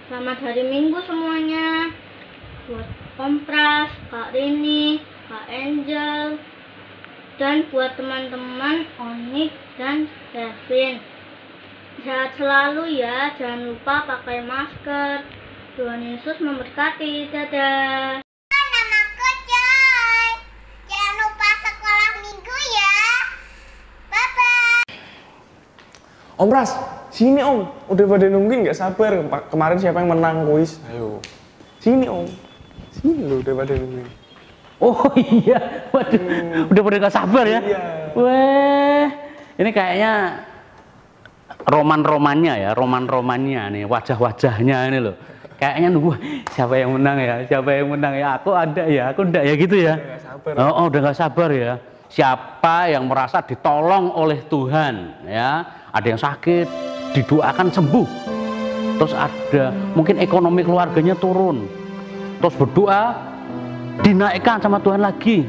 Selamat hari Minggu semuanya. Buat Om Pras, Kak Rini, Kak Angel, dan buat teman-teman Onik dan Kevin. Sehat selalu ya, jangan lupa pakai masker. Tuhan Yesus memberkati. Dadah. Namaku Joy. Jangan lupa sekolah minggu ya. Bye-bye. Om Pras, sini Om. Udah pada nungguin gak sabar. Kemarin siapa yang menang kuis? Ayo. Sini Om. Sini loh, udah pada nungguin. Oh iya, waduh, udah pada gak sabar ya? Iya. Weh, ini kayaknya roman-romannya ya, roman-romannya nih, wajah-wajahnya ini loh. Kayaknya nunggu siapa yang menang ya, siapa yang menang ya, aku ada ya, aku enggak ya gitu ya. Udah gak sabar. Oh, udah gak sabar ya. Siapa yang merasa ditolong oleh Tuhan ya, ada yang sakit, didoakan sembuh. Terus ada mungkin ekonomi keluarganya turun. Terus berdoa dinaikkan sama Tuhan lagi.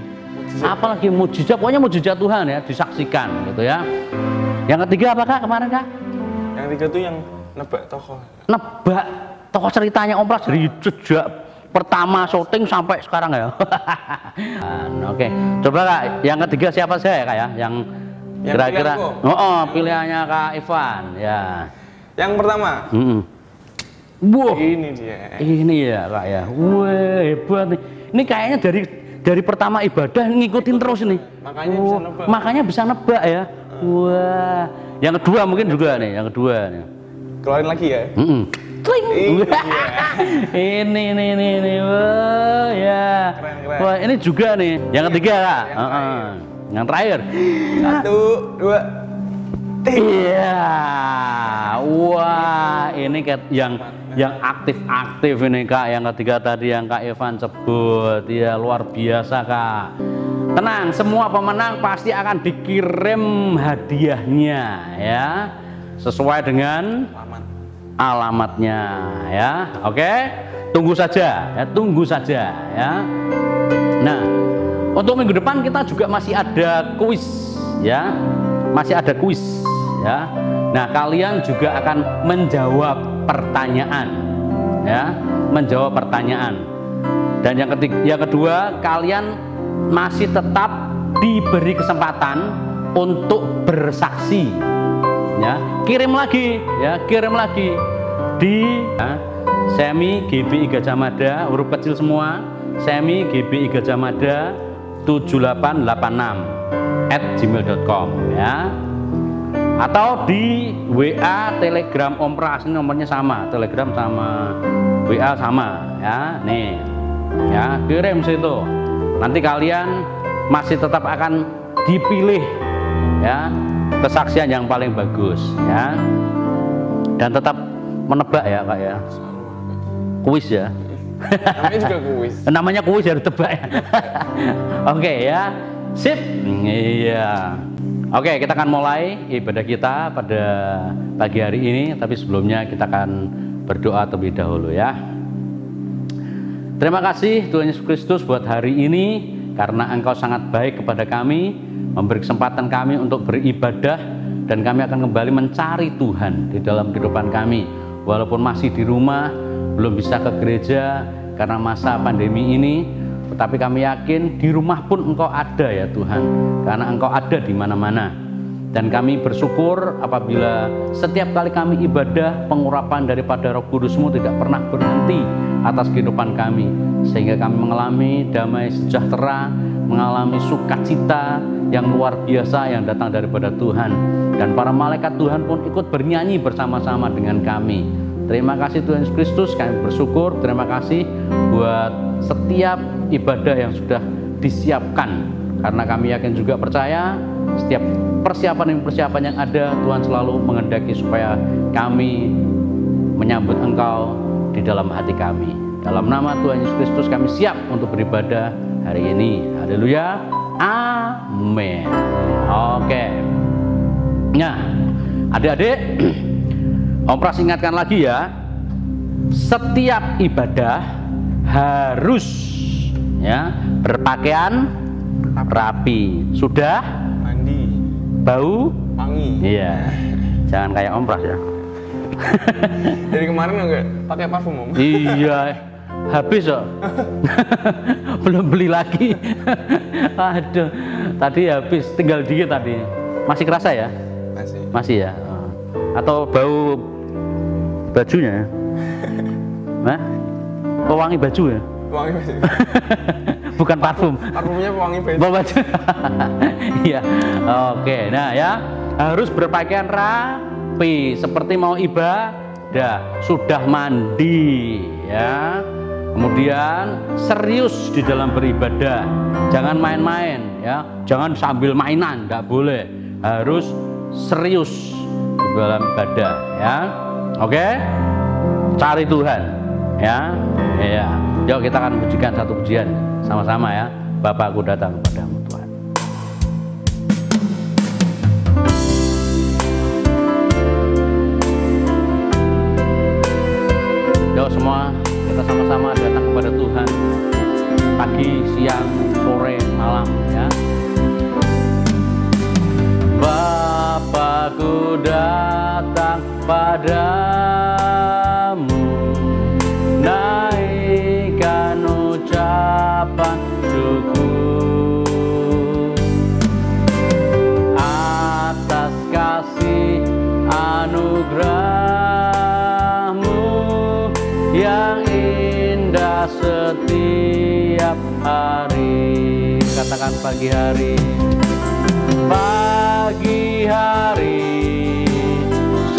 Apalagi mujizat, pokoknya mujizat Tuhan ya, disaksikan gitu ya. Yang ketiga apa Kak kemarin Kak? Yang tiga tuh yang nebak tokoh. Nebak tokoh ceritanya Om Pras dari sejak pertama syuting sampai sekarang ya. Oke, coba Kak, yang ketiga siapa saya Kak ya? Yang kira-kira pilihannya Kak Ivan ya. Yang pertama. Wow. Ini dia. Ini ya Kak ya. Wah, hebat nih. Ini kayaknya dari pertama ibadah ngikutin terus nih. Makanya bisa nebak. Makanya bisa nebak ya. Wah. Yang kedua mungkin juga nih, yang kedua nih. Keluarin lagi ya. Tling. Ini. Wah, ya. Keren. Wah, ini juga nih. Yang ketiga Kak. Yang terakhir. 1, 2. Iya. Wah, ini yang aktif-aktif ini Kak. Yang ketiga tadi yang Kak Ivan sebut. Ya, luar biasa Kak. Tenang, semua pemenang pasti akan dikirim hadiahnya ya. Sesuai dengan alamatnya ya. Oke? Tunggu saja ya. Nah, untuk minggu depan kita juga masih ada kuis ya. Masih ada kuis ya. Nah, kalian juga akan menjawab pertanyaan ya, menjawab pertanyaan. Dan yang kedua, kalian masih tetap diberi kesempatan untuk bersaksi ya. Kirim lagi di Semi GBI Gajah Mada, huruf kecil semua, Semi GBI Gajah Mada 7886@gmail.com ya. Atau di WA Telegram Om Pras, ini nomornya sama, Telegram sama WA sama ya. Nih ya, kirim situ. Nanti kalian masih tetap akan dipilih ya, kesaksian yang paling bagus ya. Dan tetap menebak ya Kak ya. Kuis ya. Namanya juga kuis. Namanya kuis harus tebak ya. Oke ya. Sip. Iya. Oke, kita akan mulai ibadah kita pada pagi hari ini, tapi sebelumnya kita akan berdoa terlebih dahulu ya. Terima kasih Tuhan Yesus Kristus buat hari ini, karena Engkau sangat baik kepada kami, memberi kesempatan kami untuk beribadah, dan kami akan kembali mencari Tuhan di dalam kehidupan kami. Walaupun masih di rumah, belum bisa ke gereja karena masa pandemi ini, tetapi kami yakin di rumah pun Engkau ada ya Tuhan, karena Engkau ada di mana-mana. Dan kami bersyukur apabila setiap kali kami ibadah, pengurapan daripada Roh Kudus-Mu tidak pernah berhenti atas kehidupan kami, sehingga kami mengalami damai sejahtera, mengalami sukacita yang luar biasa yang datang daripada Tuhan. Dan para malaikat Tuhan pun ikut bernyanyi bersama-sama dengan kami. Terima kasih Tuhan Yesus Kristus, kami bersyukur. Terima kasih buat setiap ibadah yang sudah disiapkan, karena kami yakin juga percaya setiap persiapan yang ada, Tuhan selalu menghendaki supaya kami menyambut Engkau di dalam hati kami. Dalam nama Tuhan Yesus Kristus kami siap untuk beribadah hari ini. Haleluya. Amin. Oke. Nah, adik-adik, Om Pras ingatkan lagi ya, setiap ibadah harus ya berpakaian rapi. Sudah? Mandi. Bau? Wangi. Iya. Jangan kayak Om Pras ya. Dari kemarin nggak pakai parfum Om. Iya, habis kok. Belum beli lagi. Aduh, tadi habis, tinggal dikit tadi. Masih kerasa ya? Masih ya? Atau bau bajunya? Nah, pewangi baju ya? Wangi baju. Bukan parfum. Parfumnya pewangi baju. Baju. Iya. Oke, nah ya, harus berpakaian rapi seperti mau ibadah, sudah mandi ya. Kemudian serius di dalam beribadah, jangan main-main ya, jangan sambil mainan, nggak boleh, harus serius di dalam ibadah ya. Oke, cari Tuhan ya. Ya, yuk kita akan pujikan satu pujian sama-sama ya. Bapakku datang kepadamu Tuhan. Yuk semua kita sama-sama datang kepada Tuhan, pagi, siang, sore, malam ya. Bapakku datang padamu, naikkan ucapan syukur atas kasih anugerahmu yang indah setiap hari. Katakan pagi hari, pagi hari,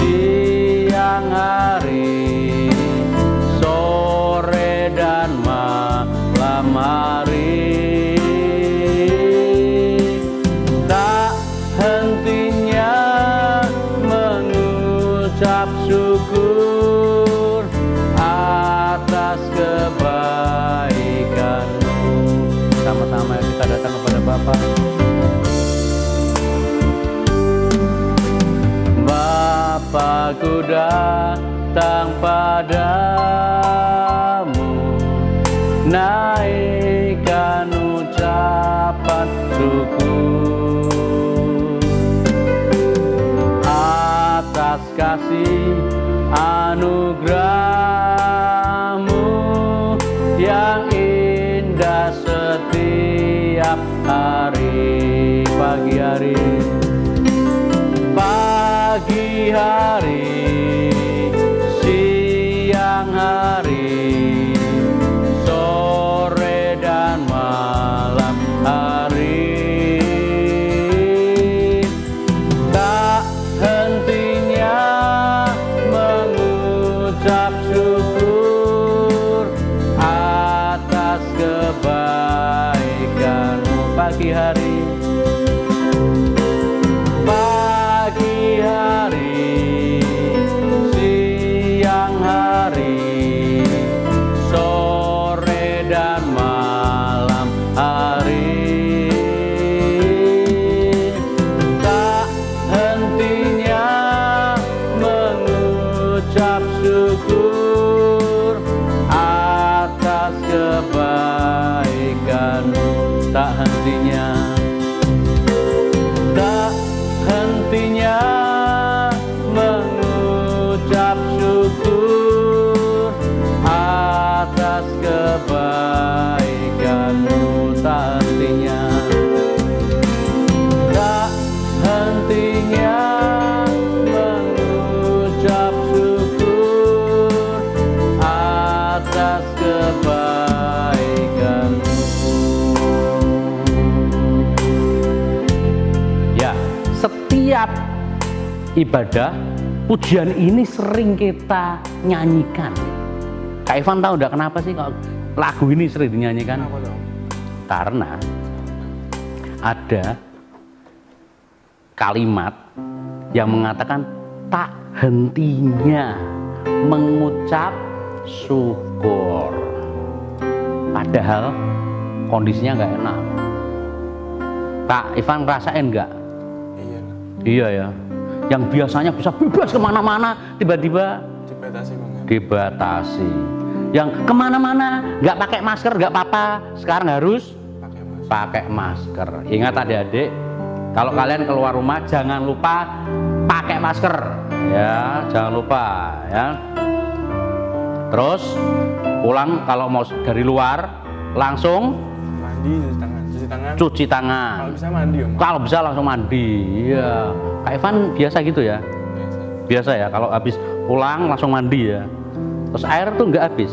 siang hari, sore dan malam hari, tak hentinya mengucap syukur atas kebaikanmu. Sama-sama kita datang kepada Bapa. Bapakku datang padamu, naikkan ucapan syukur atas kasih anugerahmu yang indah setiap hari. Pagi hari, pagi hari, siang hari, sore dan malam hari, tak hentinya mengucap syukur atas kebaikanmu. Pagi hari, pagi hari, siang hari, sore dan malam hari, tak hentinya mengucap syukur atas kebaikanmu. Tak hentinya, tak hentinya mengucap syukur atas kebaikanmu. Tak hentinya, tak hentinya mengucap syukur atas kebaikanmu. Ya, setiap ibadah pujian ini sering kita nyanyikan. Kak Ivan tahu enggak kenapa sih kok lagu ini sering dinyanyikan? Kenapa dong? Karena ada kalimat yang mengatakan tak hentinya mengucap syukur. Padahal kondisinya nggak enak. Kak Ivan ngerasain nggak? Iya. Iya ya. Yang biasanya bisa bebas kemana-mana, tiba-tiba Dibatasi banget. dibatasi. Yang kemana-mana nggak pakai masker nggak apa-apa, sekarang harus pakai masker. Ingat adik-adik, kalau kalian keluar rumah jangan lupa pakai pakai masker ya, jangan lupa ya. Terus pulang kalau mau dari luar langsung Mandi, cuci tangan. cuci tangan. Kalau bisa mandi Om. Kalau bisa langsung mandi. Iya. Kak Ivan biasa gitu ya? Biasa. Biasa ya, kalau habis pulang langsung mandi ya. Terus air tuh nggak habis.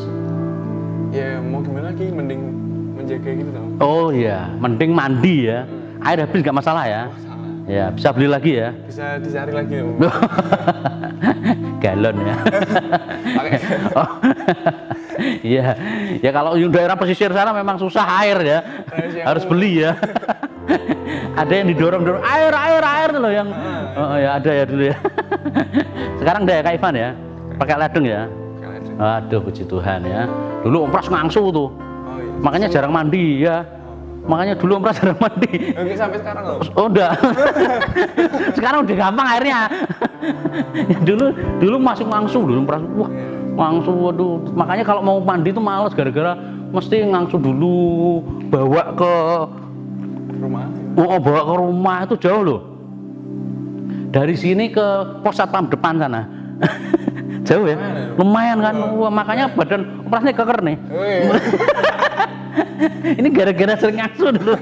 Ya mau gimana lagi, mending menjaga gitu tau. Oh iya, mending mandi ya. Air habis nggak masalah ya. Salah. Ya, bisa beli lagi ya. Bisa dicari lagi Om. Galon ya. Pakai. Oh. Iya. Ya kalau yang daerah pesisir sana memang susah air ya. Harus beli ya. Ada yang didorong-dorong air loh yang oh ya ada ya dulu ya. Sekarang udah ya Kak Ivan ya. Pakai ledeng ya. Aduh puji Tuhan ya. Dulu Om Pras ngangsu tuh. Oh iya. Makanya jarang mandi ya. Makanya dulu Om Pras jarang mandi. Oke, sampai sekarang Om. Oh udah. Sekarang udah gampang airnya. dulu masih ngangsu dulu Om Pras. Wah, ngangsu waduh. Makanya kalau mau mandi tuh males gara-gara mesti ngangsu dulu, bawa ke Rumah. oh, bawa ke rumah itu jauh loh. Dari sini ke pos satpam depan sana. Jauh ya? Lumayan kan. Wah, makanya badan Om Pras nih keker nih. Ini gara-gara sering ngangsu dulu.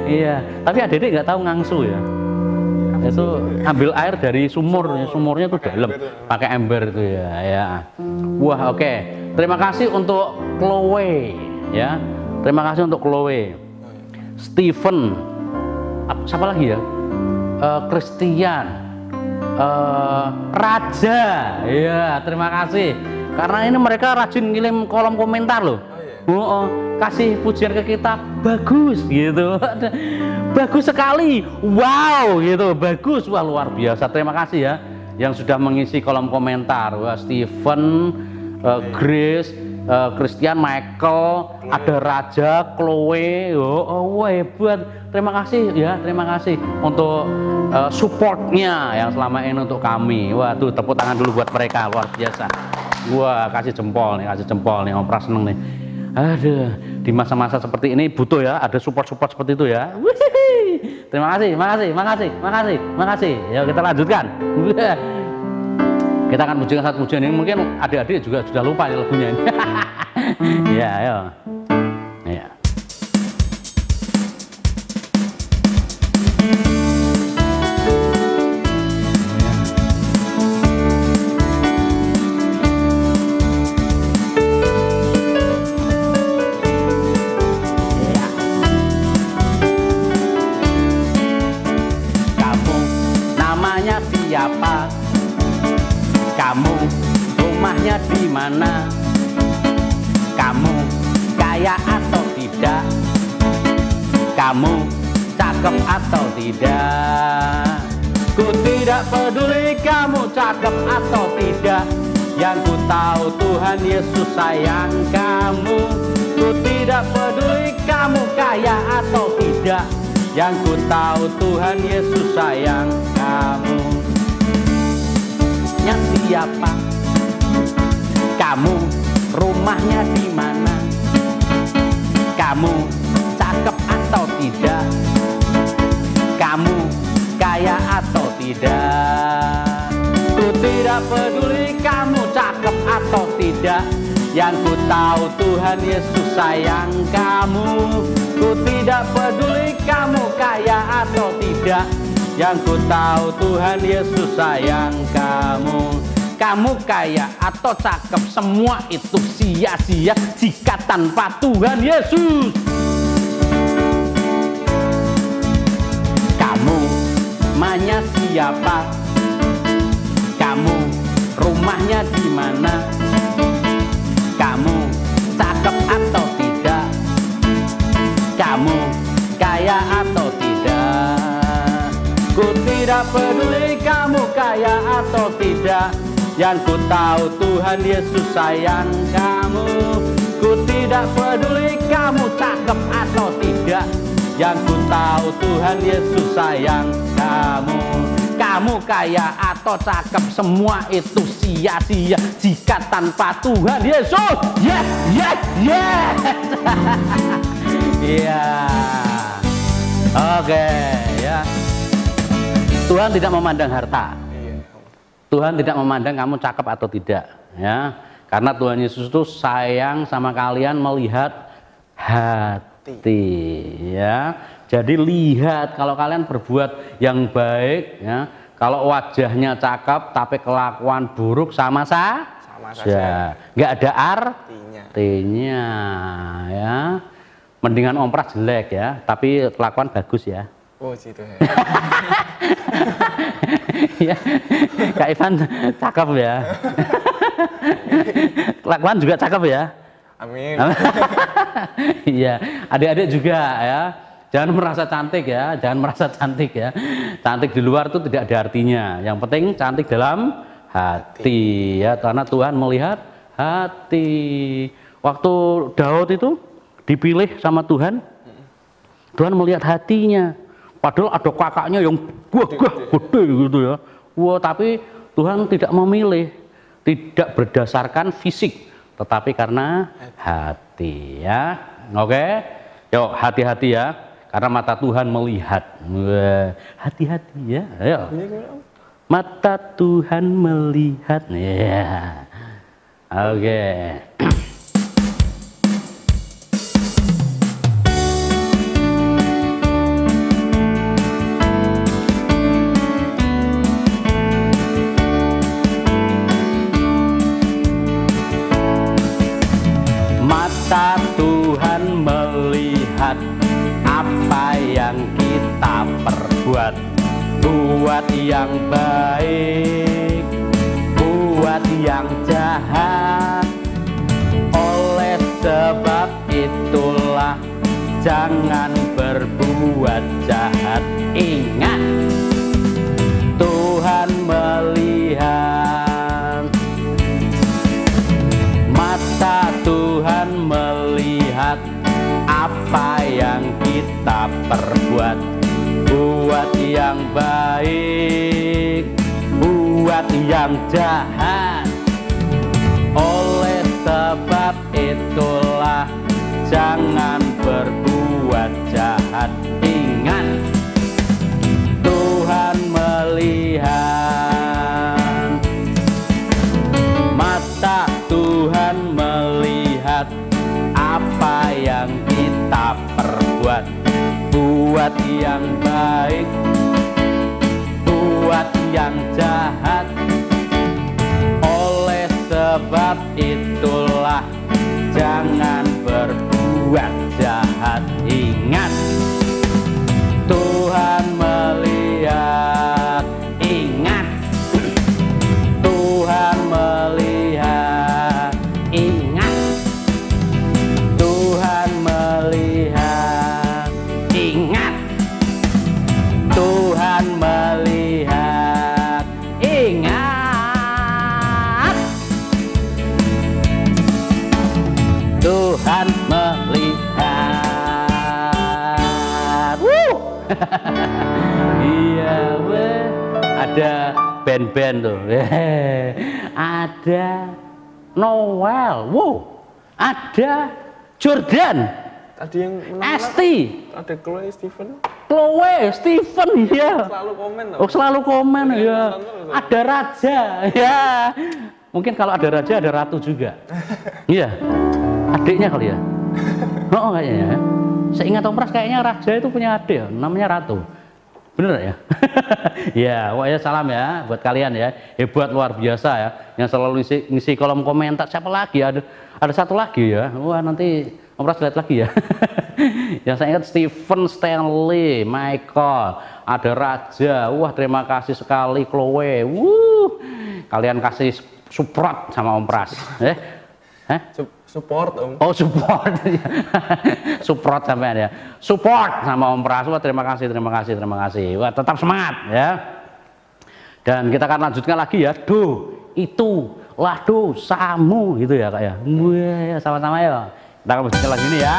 Iya, tapi adik-adik nggak tahu ngangsu ya. Itu ambil air dari sumur, sumurnya tuh dalam, pakai ember itu ya. Ya. Wah, oke. Terima kasih untuk Chloe ya. Terima kasih untuk Chloe. Steven, siapa lagi ya? Christian, Raja. Ya, terima kasih. Karena ini mereka rajin ngirim kolom komentar loh. Kasih pujian ke kita, bagus gitu. Bagus sekali, wow gitu, bagus, wah luar biasa. Terima kasih ya yang sudah mengisi kolom komentar. Wah, Steven, Grace, Christian, Michael, ada Raja, Chloe, wah hebat. Terima kasih ya, terima kasih untuk supportnya yang selama ini untuk kami. Waduh, tepuk tangan dulu buat mereka, luar biasa. Wah, kasih jempol nih Om Pras seneng nih. Aduh, di masa-masa seperti ini butuh ya, ada support-support seperti itu ya. Wih, terima kasih. Ya kita lanjutkan. Kita akan pujikan satu pujian ini, mungkin adik-adik juga sudah lupa lagunya ini. Ya, ayo. Ya. Siapa? Kamu rumahnya di mana? Kamu kaya atau tidak? Kamu cakep atau tidak? Ku tidak peduli kamu cakep atau tidak. Yang ku tahu Tuhan Yesus sayang kamu. Ku tidak peduli kamu kaya atau tidak. Yang ku tahu Tuhan Yesus sayang kamu. Siapa? Kamu rumahnya di mana? Kamu cakep atau tidak? Kamu kaya atau tidak? Ku tidak peduli kamu cakep atau tidak. Yang ku tahu Tuhan Yesus sayang kamu. Ku tidak peduli kamu kaya atau tidak. Yang ku tahu Tuhan Yesus sayang kamu. Kamu kaya atau cakep, semua itu sia-sia jika tanpa Tuhan Yesus. Kamu namanya siapa? Kamu rumahnya di mana? Kamu cakep atau tidak? Kamu kaya atau tidak? Ku tidak peduli kamu kaya atau tidak. Yang ku tahu Tuhan Yesus sayang kamu. Ku tidak peduli kamu cakep atau tidak. Yang ku tahu Tuhan Yesus sayang kamu. Kamu kaya atau cakep, semua itu sia-sia jika tanpa Tuhan Yesus. Yes, yes, yes. Iya. Oke, ya. Tuhan tidak memandang harta. Tuhan tidak memandang kamu cakep atau tidak, ya. Karena Tuhan Yesus itu sayang sama kalian melihat hati, ya. Jadi lihat kalau kalian berbuat yang baik, ya. Kalau wajahnya cakep tapi kelakuan buruk sama saja, nggak ada artinya, ya. Mendingan Om Pras jelek ya, tapi kelakuan bagus ya. Oh gitu ya. Ya, Kak Ivan cakep ya. Kelakuan juga cakep ya. Amin. Iya, adik-adik juga ya. Jangan merasa cantik ya, jangan merasa cantik ya. Cantik di luar itu tidak ada artinya. Yang penting cantik dalam hati ya, karena Tuhan melihat hati. Waktu Daud itu dipilih sama Tuhan, Tuhan melihat hatinya. Padahal ada kakaknya yang gede gitu ya. Wah, tapi Tuhan tidak memilih, tidak berdasarkan fisik, tetapi karena hati ya. Oke, yuk hati-hati ya, karena mata Tuhan melihat. Wah, hati-hati ya. Ayo. Mata Tuhan melihat ya. Oke. Mata Tuhan melihat apa yang kita perbuat, buat yang baik, buat yang jahat. Oleh sebab itulah jangan berbuat jahat. Ingat, Tuhan melihat. Mata Tuhan melihat apa yang kita perbuat, buat yang baik, buat yang jahat. Oleh sebab itulah jangan berbuat jahat. Ingat, Tuhan melihat. Mata Tuhan melihat apa yang kita perbuat, buat yang baik, buat yang jahat. Oleh sebab itulah jangan berbuat jahat. Ingat, Tuhan melihat. Ingat, Tuhan melihat. Ingat, Tuhan melihat. Ingat, Tuhan melihat. Ingat, Tuhan melihat. Iya, weh. Ada band-band tuh. Ada Noel, ada Jordan, Tadi yang menang Esti, ada Chloe Steven. Ya. Selalu komen loh. Oh, selalu komen ya. Ada raja, ya. Mungkin kalau ada raja ada ratu juga. Iya. Adiknya kali ya. Oh, kayaknya. Seingat Om Pras kayaknya raja itu punya adik, namanya Ratu. Bener ya? Ya, pokoknya salam ya buat kalian ya. Hebat luar biasa ya. Yang selalu ngisi kolom komentar. Siapa lagi? Ada satu lagi ya. Wah, nanti Om Pras lihat lagi ya. Yang saya ingat Stephen, Stanley, Michael, ada Raja. Wah, terima kasih sekali Chloe. Kalian kasih support sama Om Pras. Support Om. Oh, support. Support sampean ya. Support sama Om Pras. Wah, terima kasih. Wah, tetap semangat ya. Dan kita akan lanjutkan lagi ya. Itulah dosamu gitu ya Kak ya. Wah, sama-sama ya. Kita akan lanjutkan lagi ini ya.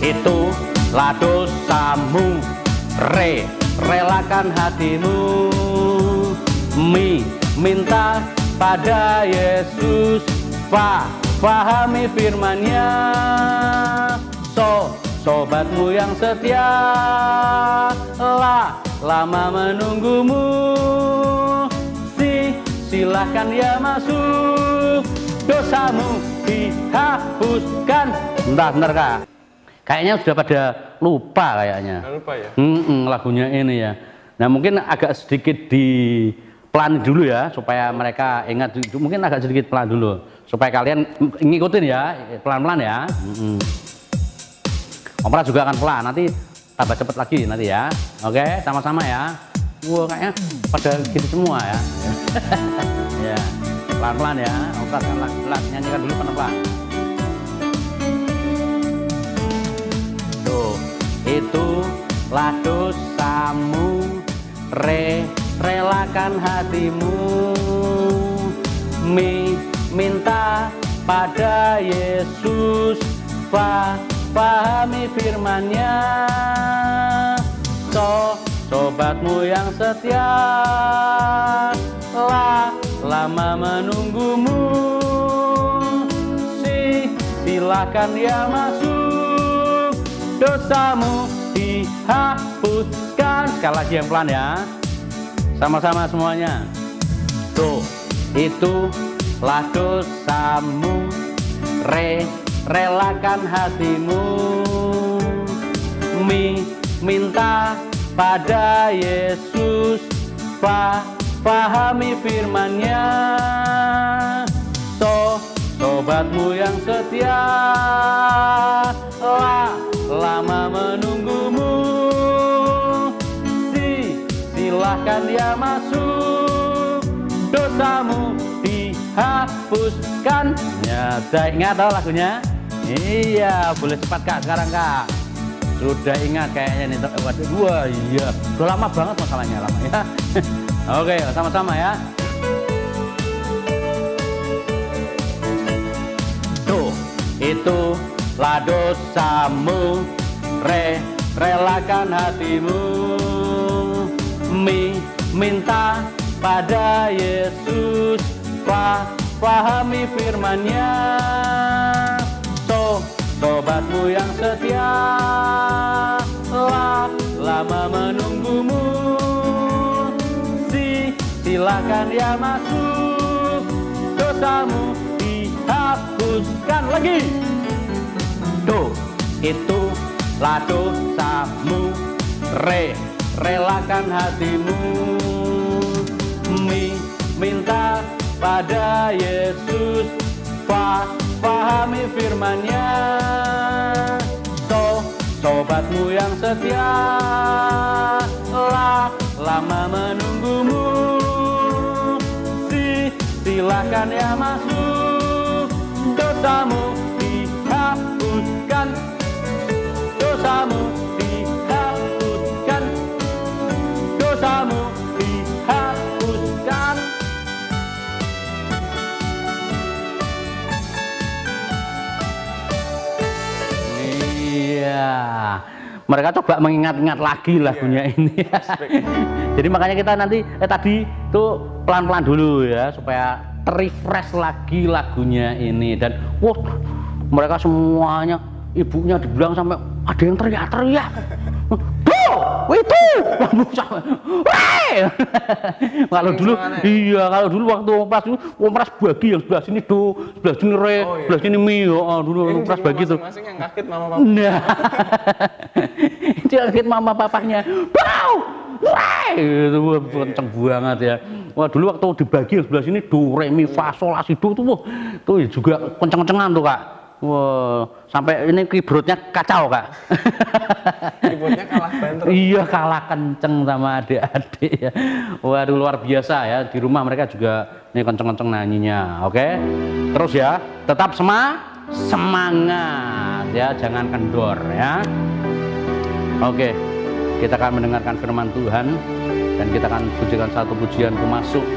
Itulah dosamu. Relakan hatimu, minta pada Yesus, pahami firman-Nya, sobatmu yang setia, lama menunggumu. Silahkan ya masuk, dosamu dihapuskan. Bentar Kak, kayaknya sudah pada lupa kayaknya. Lupa ya? Lagunya ini ya. Nah mungkin agak sedikit di pelan dulu ya, supaya mereka ingat. Mungkin agak sedikit pelan dulu, supaya kalian ngikutin ya, pelan-pelan ya. Opera juga akan pelan, nanti tambah cepet lagi nanti ya. Oke, sama-sama ya. Wah, kayaknya pada gitu semua ya. Ya, pelan-pelan ya. Opera kan pelan, nyanyikan dulu pelan-pelan. Tuh, itulah dosamu, relakan hatimu, minta pada Yesus, pahami firman-Nya. Sobatmu yang setia, lama menunggumu. Silakan ya masuk, dosamu dihapuskan. Sekali lagi yang pelan ya, sama-sama semuanya. Tuh, itulah dosamu, relakan hatimu, minta pada Yesus, pahami firman-Nya. Sobatmu yang setia, lama menunggumu. Silahkan ya masuk, dosamu dihapuskan. Ya, udah ingat tau lagunya? Iya, boleh cepat Kak sekarang Kak. Sudah ingat kayaknya nih. Wah iya, udah lama banget masalahnya lama ya. Oke, sama-sama ya. Tuh, itulah dosamu, relakan hatimu, minta pada Yesus, pahami firman-Nya. Sobatmu yang setia, lama menunggumu. Silakan ya masuk, dosamu dihapuskan. Lagi. Tuh, itulah dosamu, relakan hatimu, minta pada Yesus, pahami firman-Nya. Sobatmu yang setia, lama menunggumu. Silakan ya masuk, dosamu dihapuskan, dosamu dihapuskan, dosamu dihapuskan. Iya, mereka coba mengingat-ingat lagi lagunya ini. Jadi makanya kita nanti tadi tuh pelan-pelan dulu ya, supaya refresh lagi lagunya ini. Dan wah, mereka semuanya, ibunya dibilang sampai ada yang teriak-teriak. Itu kalau dulu iya, kalau dulu waktu ompras bagi yang sebelah sini do, sebelah sini re, sebelah sini mi. Dulu ompras bagi tuh masing-masing yang kaget mama papa. Nah, itu yang kaget mama papanya. Itu kenceng banget ya. Wah, dulu waktu dibagi yang sebelah sini do, re, mi, fa, sol, la, si, do tuh juga kenceng-kencengan tuh Kak. Wah, sampai ini keyboardnya kacau Kak. Keyboardnya kalah banter. Iya, kalah kenceng sama adik-adik ya. Waduh, luar biasa ya. Di rumah mereka juga ini kenceng-kenceng nyanyinya. Oke, terus ya, tetap semangat ya, jangan kendor ya. Oke, kita akan mendengarkan firman Tuhan dan kita akan pujikan satu pujian masuk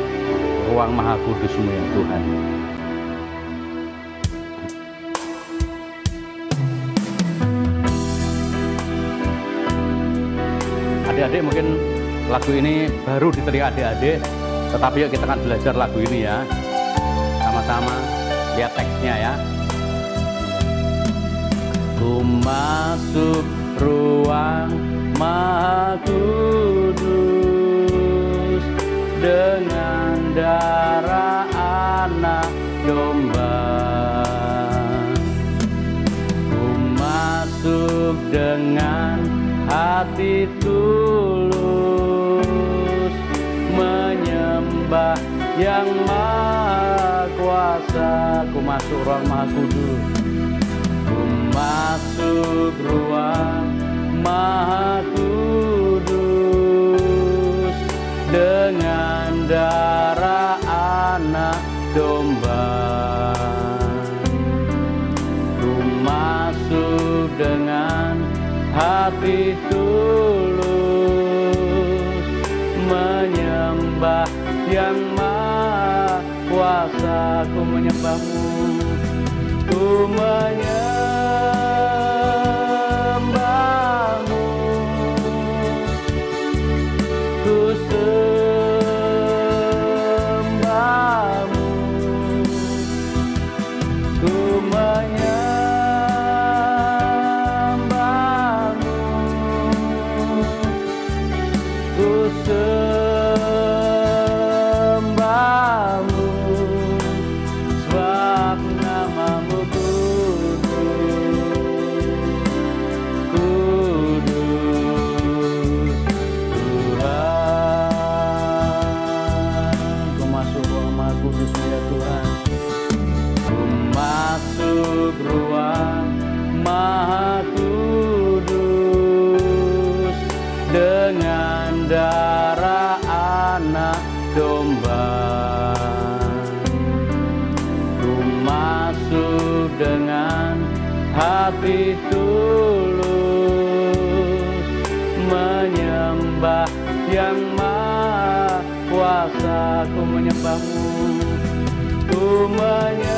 ruang maha kudus-Mu ya Tuhan. Adik-adik mungkin lagu ini baru diterik adik-adik, tetapi yuk kita akan belajar lagu ini ya, sama-sama lihat teksnya ya. Ku masuk ruang Maha Kudus dengan darah anak domba. Ku masuk dengan hati tulus, menyembah yang Maha Kuasa. Ku masuk ruang Maha Kudus. Ku masuk ruang Maha Kudus dengan darah anak domba. Ku masuk dengan hati tulus, menyembah yang Maha Kuasa. Ku menyembahmu, ku menyembahmu, ku sembahmu, ku menyembahmu, ku sembahmu, sebab namamu kudus, Tuhan. Ku masuk ruang Maha Kudus ya Tuhan. Ku masuk ruang Maha Kudus dengan darah anak domba. Ku masuk dengan hati tulus, menyembah yang Maha Kuasa. Ku menyembahmu, ku menyembahmu,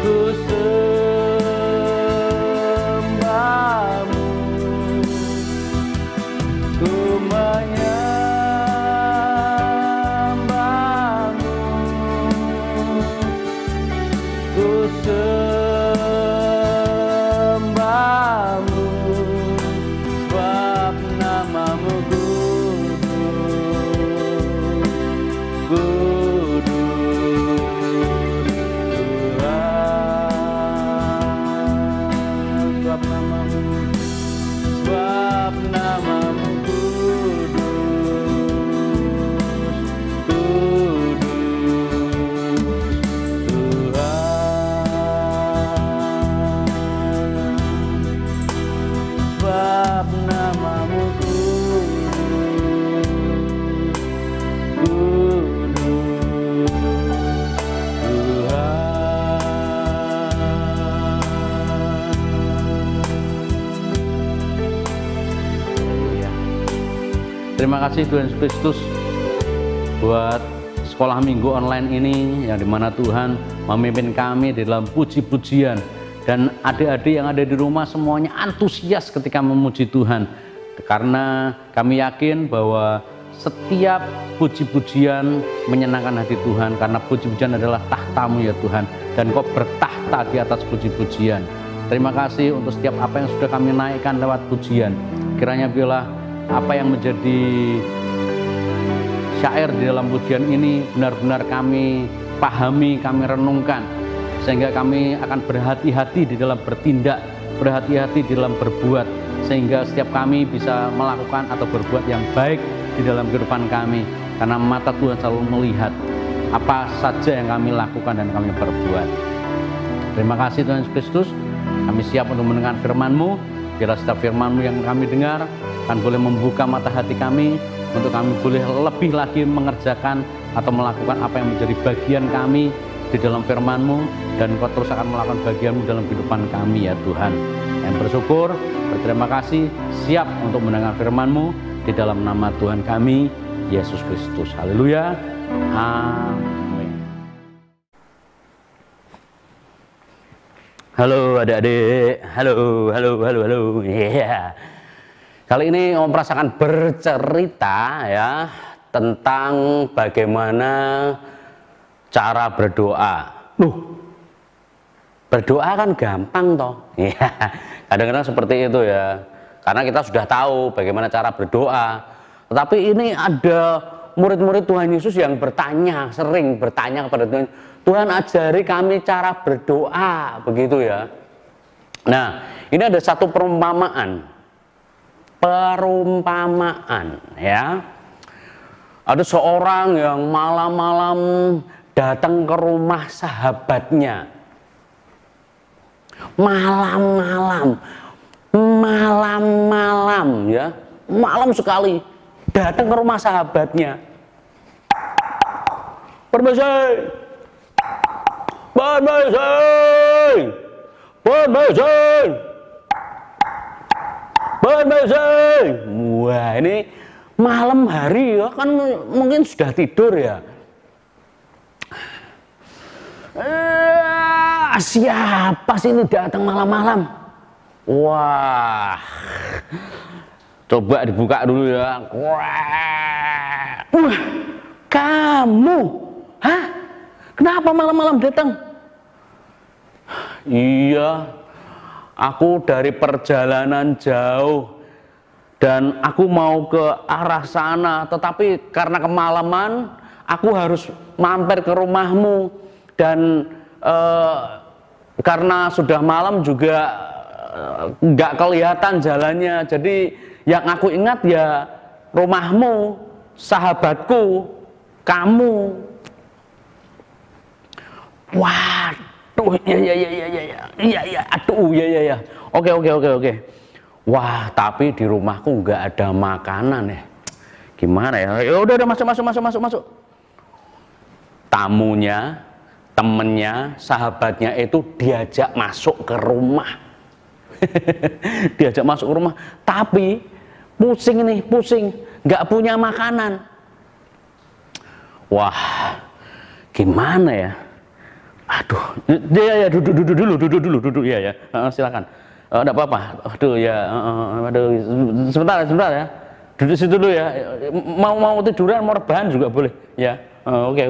ku sembahmu, ku menyembahmu, ku sembahmu, sebab namamu kudus, Tuhan. Sebab namamu kudus, Tuhan. Sebab namamu Terima kasih Tuhan Yesus Kristus buat sekolah minggu online ini, yang dimana Tuhan memimpin kami di dalam puji-pujian, dan adik-adik yang ada di rumah semuanya antusias ketika memuji Tuhan, karena kami yakin bahwa setiap puji-pujian menyenangkan hati Tuhan, karena puji-pujian adalah tahta-Mu ya Tuhan, dan Kau bertahta di atas puji-pujian. Terima kasih untuk setiap apa yang sudah kami naikkan lewat pujian. Kiranya biarlah apa yang menjadi syair di dalam pujian ini benar-benar kami pahami, kami renungkan, sehingga kami akan berhati-hati di dalam bertindak, berhati-hati di dalam berbuat, sehingga setiap kami bisa melakukan atau berbuat yang baik di dalam kehidupan kami, karena mata Tuhan selalu melihat apa saja yang kami lakukan dan kami perbuat. Terima kasih Tuhan Yesus Kristus, kami siap untuk mendengar firman-Mu. Biarlah setiap firman-Mu yang kami dengar akan boleh membuka mata hati kami, untuk kami boleh lebih lagi mengerjakan atau melakukan apa yang menjadi bagian kami di dalam firman-Mu, dan Kau terus akan melakukan bagian-Mu dalam kehidupan kami ya Tuhan. Yang bersyukur, berterima kasih, siap untuk mendengar firman-Mu di dalam nama Tuhan kami, Yesus Kristus. Haleluya. Amin. Halo adik-adik, halo. Yeah. Kali ini Om Pras akan bercerita ya tentang bagaimana cara berdoa. Berdoa kan gampang toh. Ya, kadang-kadang seperti itu ya. Karena kita sudah tahu bagaimana cara berdoa. Tetapi ini ada murid-murid Tuhan Yesus yang bertanya, sering bertanya kepada Tuhan, Tuhan ajari kami cara berdoa, begitu ya. Nah, ini ada satu perumpamaan ya. Ada seorang yang malam-malam datang ke rumah sahabatnya. Malam ya, malam sekali datang ke rumah sahabatnya. Permisi, wah ini malam hari ya, kan mungkin sudah tidur ya. Siapa sih ini datang malam-malam? Wah, coba dibuka dulu ya. Wah, kamu, hah? Kenapa malam-malam datang? Iya, aku dari perjalanan jauh dan aku mau ke arah sana, tetapi karena kemalaman aku harus mampir ke rumahmu dan karena sudah malam juga nggak kelihatan jalannya, jadi yang aku ingat ya rumahmu, sahabatku, kamu. Waduh, ya, aduh, ya. Oke. Wah, tapi di rumahku nggak ada makanan ya. Gimana ya? Ya udah masuk. Tamunya, temennya, sahabatnya itu diajak masuk ke rumah. Diajak masuk ke rumah, tapi pusing, nggak punya makanan. Wah, gimana ya? Aduh, ya duduk ya, silakan. Enggak apa-apa. Aduh ya, sebentar ya. Duduk situ dulu ya. Mau tiduran, mau rebahan juga boleh. Ya, oke.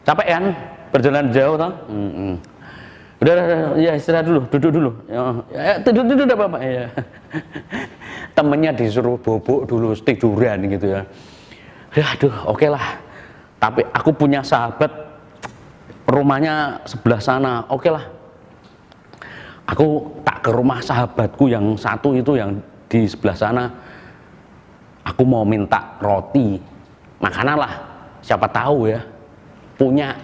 Capek kan? Perjalanan jauh toh? Udah, ya istirahat dulu, duduk dulu. Ya, tidur enggak apa-apa ya. Temennya disuruh bobok dulu, tiduran gitu ya. Aduh, oke lah. Tapi aku punya sahabat, rumahnya sebelah sana. Oke lah. Aku tak ke rumah sahabatku yang satu itu yang di sebelah sana. Aku mau minta roti, makanan lah. Siapa tahu ya, punya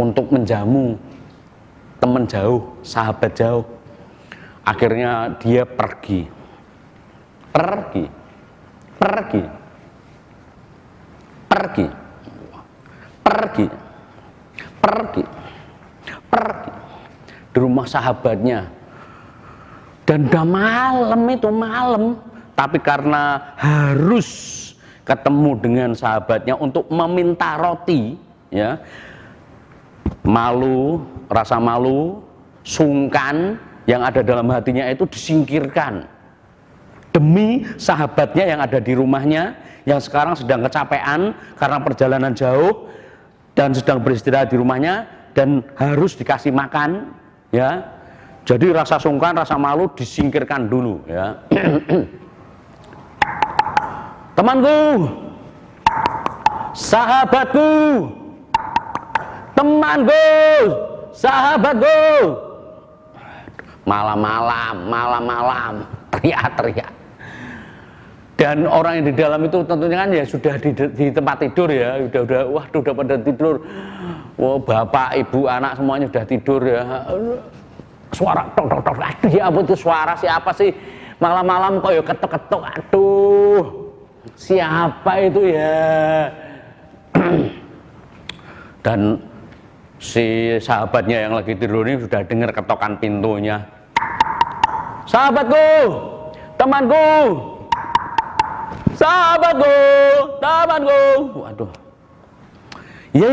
untuk menjamu teman jauh, sahabat jauh. Akhirnya dia pergi. Di rumah sahabatnya, dan udah malam, tapi karena harus ketemu dengan sahabatnya untuk meminta roti ya, rasa malu, sungkan yang ada dalam hatinya itu disingkirkan demi sahabatnya yang ada di rumahnya, yang sekarang sedang kecapean karena perjalanan jauh dan sedang beristirahat di rumahnya dan harus dikasih makan ya. Jadi rasa sungkan, rasa malu disingkirkan dulu ya. Temanku, sahabatku, temanku, sahabatku. Malam-malam teriak. Dan orang yang di dalam itu tentunya kan ya sudah di tempat tidur ya, udah pada tidur. Wah, bapak, ibu, anak semuanya sudah tidur ya. Suara tok, aduh ya ampun, itu suara siapa sih? Malam-malam kok ya ketok-ketok, aduh. Siapa itu ya? Dan si sahabatnya yang lagi tidur ini sudah dengar ketokan pintunya. Sahabatku, temanku, temanku. Waduh. Ya.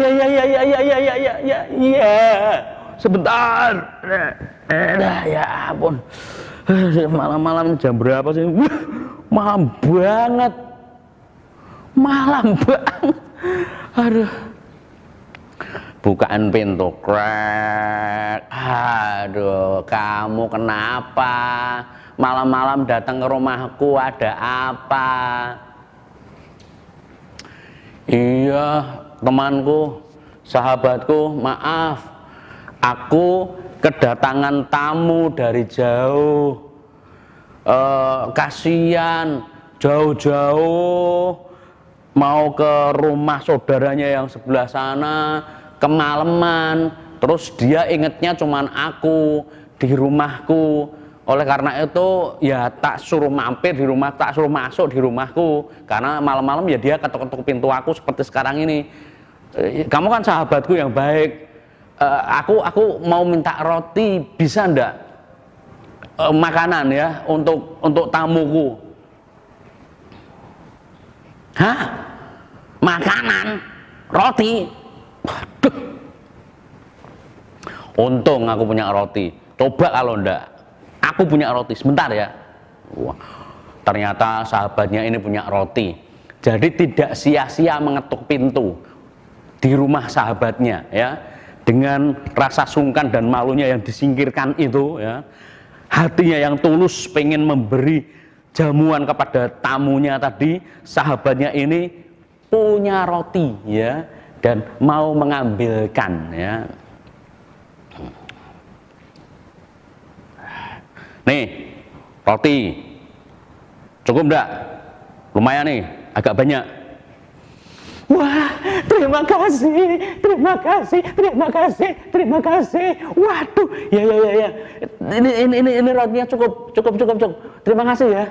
Sebentar. Ya ampun. Malam-malam jam berapa sih? Malam banget. Aduh. bukaan pintu, krek. Aduh, kamu kenapa? Malam-malam datang ke rumahku, ada apa? Iya, temanku, sahabatku, maaf. Aku kedatangan tamu dari jauh. Kasihan, jauh-jauh mau ke rumah saudaranya yang sebelah sana, kemalaman, terus dia ingetnya cuman aku di rumahku. Oleh karena itu ya tak suruh mampir di rumah, tak suruh masuk di rumahku, karena malam-malam ya dia ketuk-ketuk pintu aku seperti sekarang ini. Kamu kan sahabatku yang baik, aku mau minta roti, bisa ndak? Makanan ya untuk tamuku. Hah? Makanan? Roti? Waduh. Untung aku punya roti. Coba kalau ndak, aku punya roti. Sebentar ya. Wah, ternyata sahabatnya ini punya roti. Jadi tidak sia-sia mengetuk pintu di rumah sahabatnya ya. Dengan rasa sungkan dan malunya yang disingkirkan itu ya. Hatinya yang tulus pengen memberi jamuan kepada tamunya tadi, sahabatnya ini punya roti ya dan mau mengambilkan ya. Nih, roti. Cukup enggak? Lumayan nih, agak banyak. Wah, terima kasih, terima kasih, terima kasih, terima kasih. Waduh, ya. Ini rotinya cukup. Terima kasih ya.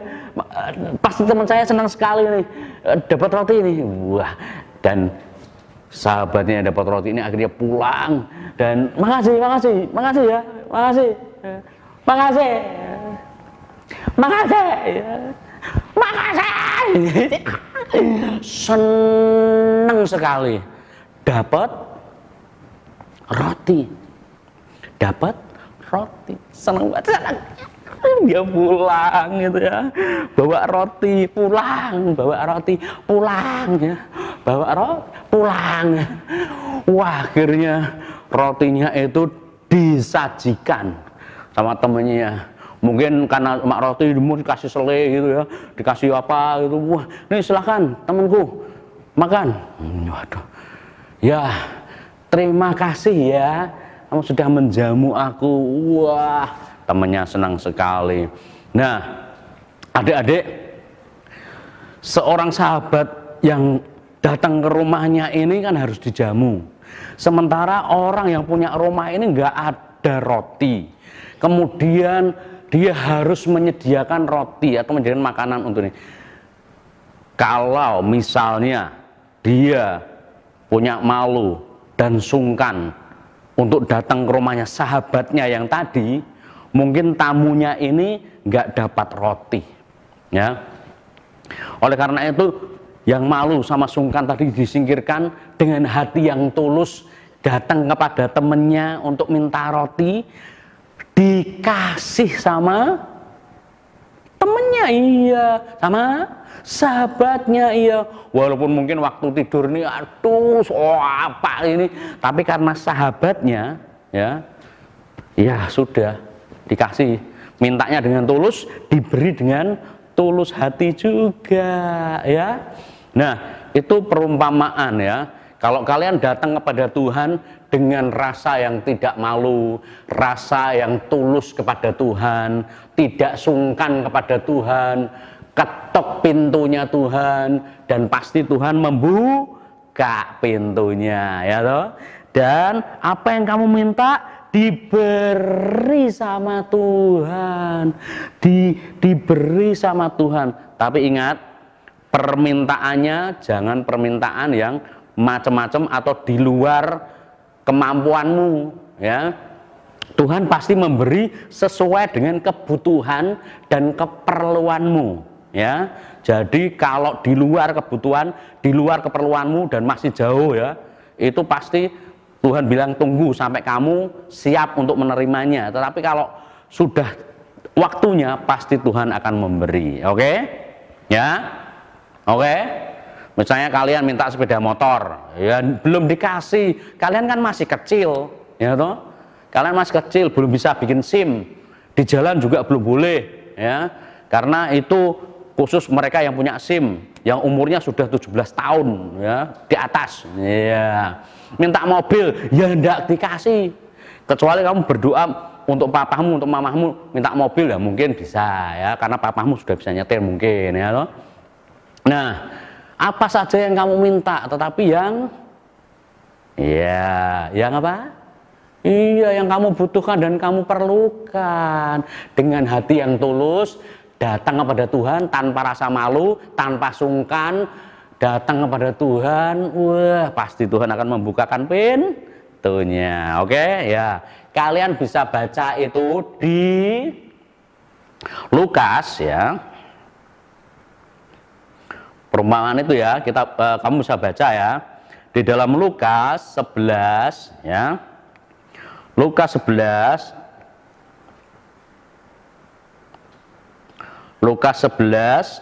Pasti teman saya senang sekali nih dapat roti ini. Wah, dan sahabatnya dapat roti ini akhirnya pulang dan makasih ya, makasih. Senang sekali dapat roti, senang banget. Dia pulang gitu ya, bawa roti pulang ya, pulang. Wah, akhirnya rotinya itu disajikan sama temennya. Mungkin karena mak roti mau dikasih selai gitu ya, dikasih apa gitu. Wah, nih silahkan temanku makan. Waduh, ya terima kasih ya, kamu sudah menjamu aku. Wah, temannya senang sekali. Nah, adik-adik, seorang sahabat yang datang ke rumahnya ini kan harus dijamu. Sementara orang yang punya rumah ini nggak ada roti. Kemudian dia harus menyediakan roti atau menyediakan makanan untuk ini. Kalau misalnya dia punya malu dan sungkan untuk datang ke rumahnya sahabatnya yang tadi, mungkin tamunya ini nggak dapat roti, ya. Oleh karena itu, yang malu sama sungkan tadi disingkirkan, dengan hati yang tulus datang kepada temannya untuk minta roti, dikasih sama temennya, iya, sama sahabatnya, iya. Walaupun mungkin waktu tidur nih, aduh, apa ini, tapi karena sahabatnya, ya sudah dikasih, mintanya dengan tulus, diberi dengan tulus hati juga, ya. Nah, itu perumpamaan ya. Kalau kalian datang kepada Tuhan dengan rasa yang tidak malu, rasa yang tulus kepada Tuhan, tidak sungkan kepada Tuhan, ketok pintunya Tuhan, dan pasti Tuhan membuka pintunya, ya toh. Dan apa yang kamu minta diberi sama Tuhan, diberi sama Tuhan. Tapi ingat, permintaannya jangan permintaan yang macam-macam atau di luar kemampuanmu, ya. Tuhan pasti memberi sesuai dengan kebutuhan dan keperluanmu, ya. Jadi kalau di luar kebutuhan, di luar keperluanmu dan masih jauh, ya, itu pasti Tuhan bilang tunggu sampai kamu siap untuk menerimanya. Tetapi kalau sudah waktunya, pasti Tuhan akan memberi. Oke? Ya? Oke? Misalnya kalian minta sepeda motor, ya belum dikasih, kalian kan masih kecil, ya toh? Kalian masih kecil, belum bisa bikin SIM, di jalan juga belum boleh, ya, karena itu khusus mereka yang punya SIM, yang umurnya sudah 17 tahun, ya, di atas, ya. Minta mobil, ya enggak dikasih, kecuali kamu berdoa untuk papamu, untuk mamahmu, minta mobil, ya mungkin bisa, ya, karena papamu sudah bisa nyetir mungkin, ya toh? Nah, apa saja yang kamu minta, tetapi yang apa? Iya, yang kamu butuhkan dan kamu perlukan. Dengan hati yang tulus, datang kepada Tuhan tanpa rasa malu, tanpa sungkan, datang kepada Tuhan. Wah, pasti Tuhan akan membukakan pintunya. Oke, ya. Kalian bisa baca itu di Lukas, ya. Perumpamaan itu ya, kamu bisa baca ya di dalam Lukas 11, ya. Lukas 11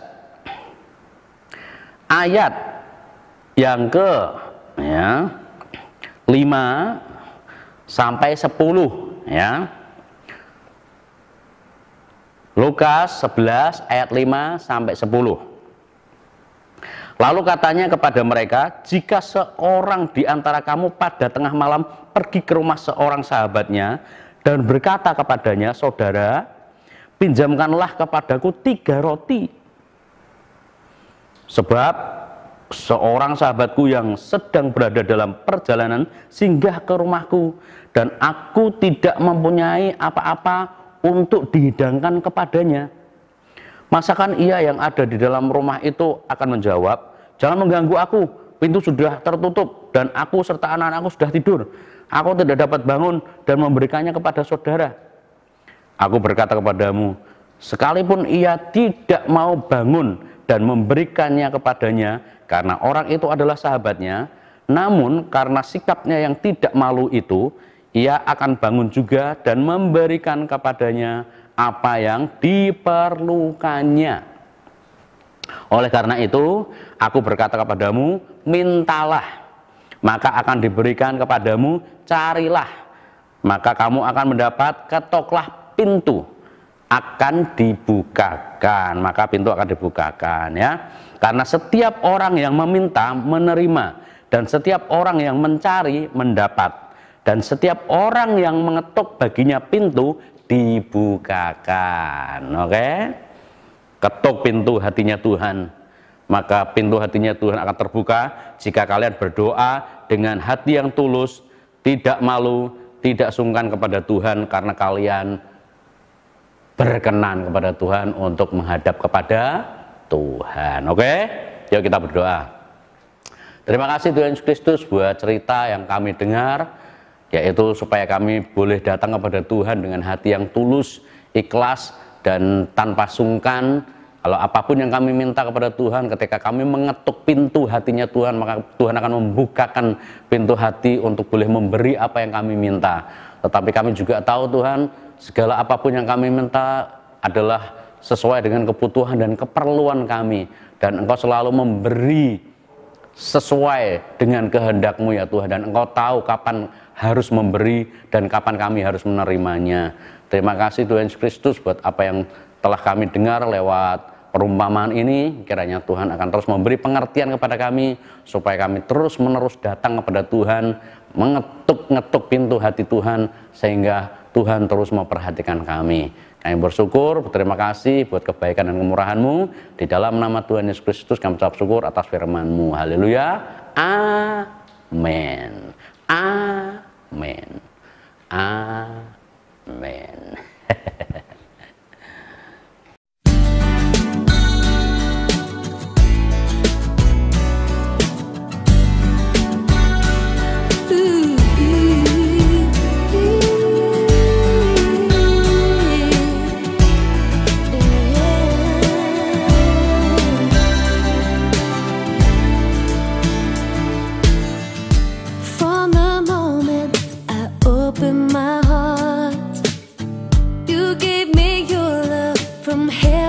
ayat yang ke 5 sampai 10, ya. Lukas 11 ayat 5 sampai 10. Lalu katanya kepada mereka, jika seorang di antara kamu pada tengah malam pergi ke rumah seorang sahabatnya dan berkata kepadanya, saudara, pinjamkanlah kepadaku 3 roti. Sebab seorang sahabatku yang sedang berada dalam perjalanan singgah ke rumahku dan aku tidak mempunyai apa-apa untuk dihidangkan kepadanya. Masakan ia yang ada di dalam rumah itu akan menjawab, jangan mengganggu aku, pintu sudah tertutup dan aku serta anak-anakku sudah tidur. Aku tidak dapat bangun dan memberikannya kepada saudara. Aku berkata kepadamu, sekalipun ia tidak mau bangun dan memberikannya kepadanya, karena orang itu adalah sahabatnya, namun karena sikapnya yang tidak malu itu, ia akan bangun juga dan memberikan kepadanya apa yang diperlukannya. Oleh karena itu, aku berkata kepadamu, mintalah, maka akan diberikan kepadamu, carilah, maka kamu akan mendapat, ketoklah, pintu akan dibukakan, maka pintu akan dibukakan, ya. Karena setiap orang yang meminta menerima, dan setiap orang yang mencari mendapat, dan setiap orang yang mengetuk baginya pintu dibukakan. Oke? Ketuk pintu hatinya Tuhan, maka pintu hatinya Tuhan akan terbuka jika kalian berdoa dengan hati yang tulus, tidak malu, tidak sungkan kepada Tuhan, karena kalian berkenan kepada Tuhan untuk menghadap kepada Tuhan. Oke? Yuk kita berdoa. Terima kasih Tuhan Yesus Kristus buat cerita yang kami dengar, yaitu supaya kami boleh datang kepada Tuhan dengan hati yang tulus, ikhlas, dan tanpa sungkan. Kalau apapun yang kami minta kepada Tuhan, ketika kami mengetuk pintu hatinya Tuhan, maka Tuhan akan membukakan pintu hati untuk boleh memberi apa yang kami minta. Tetapi kami juga tahu Tuhan, segala apapun yang kami minta adalah sesuai dengan kebutuhan dan keperluan kami, dan Engkau selalu memberi sesuai dengan kehendak-Mu ya Tuhan, dan Engkau tahu kapan harus memberi dan kapan kami harus menerimanya. Terima kasih Tuhan Yesus Kristus buat apa yang telah kami dengar lewat perumpamaan ini. Kiranya Tuhan akan terus memberi pengertian kepada kami, supaya kami terus-menerus datang kepada Tuhan, mengetuk-ngetuk pintu hati Tuhan, sehingga Tuhan terus memperhatikan kami. Kami bersyukur, berterima kasih buat kebaikan dan kemurahan-Mu. Di dalam nama Tuhan Yesus Kristus kami ucap syukur atas firman-Mu. Haleluya. Amin. Amin. Amin. From the moment I opened my heart, you gave me your love from heaven.